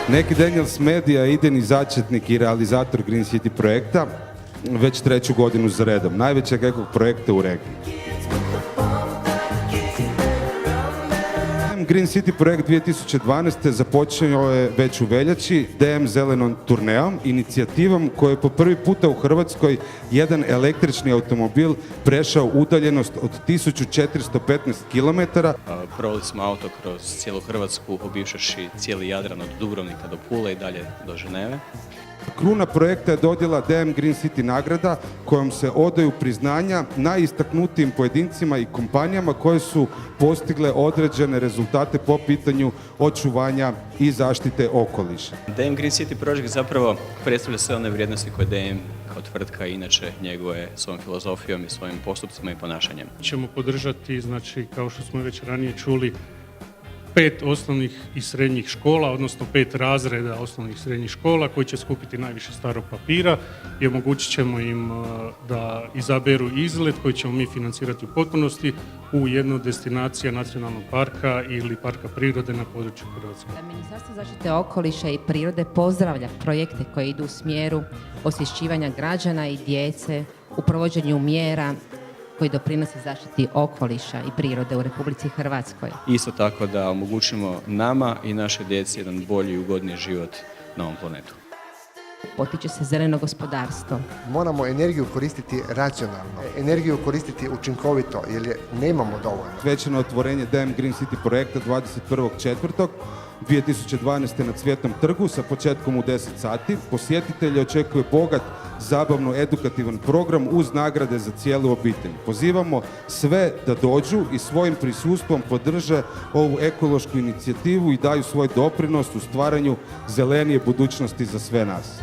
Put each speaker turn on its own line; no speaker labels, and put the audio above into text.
Neki Daniels Media je idejni začetnik i realizator Green City projekta već 3. godinu za redom, najvećeg ekog projekta u regiji. Green City projekt 2012. započeo je već u veljači DM zelenom turnejom, inicijativom koja je po prvi puta u Hrvatskoj jedan električni automobil prešao udaljenost od 1415 km.
Proveli smo auto kroz cijelu Hrvatsku, obivšavši cijeli Jadran od Dubrovnika do Pule i dalje do Ženeve.
Kruna projekta je dodjela DM Green City nagrada kojom se odaju priznanja najistaknutijim pojedincima i kompanijama koje su postigle određene rezultate po pitanju očuvanja i zaštite okoliša.
DM Green City Project zapravo predstavlja sve one vrijednosti koje DM kao tvrtka inače njeguje svojom filozofijom i svojim postupcima i ponašanjem.
Ćemo podržati, znači, kao što smo već ranije čuli, 5 osnovnih i srednjih škola, odnosno 5 razreda osnovnih i srednjih škola koji će skupiti najviše starog papira i omogućit ćemo im da izaberu izlet koji ćemo mi financirati u potpunosti u jednu od destinacija nacionalnog parka ili parka prirode na području Hrvatske.
Ministarstvo zaštite okoliša i prirode pozdravlja projekte koji idu u smjeru osvješćivanja građana i djece u provođenju mjera koji doprinose zaštiti okoliša i prirode u Republici Hrvatskoj.
Isto tako da omogućimo nama i našoj djeci jedan bolji i ugodniji život na ovom planetu.
Potiče se zeleno gospodarstvo.
Moramo energiju koristiti racionalno, energiju koristiti učinkovito jer je nemamo dovoljno.
Svečano otvorenje DM Green City projekta 21.4.2012. na Cvjetnom trgu sa početkom u 10 sati. Posjetitelji očekuje bogat, zabavno edukativan program uz nagrade za cijelu obitelj. Pozivamo sve da dođu i svojim prisustvom podrže ovu ekološku inicijativu i daju svoj doprinos u stvaranju zelenije budućnosti za sve nas.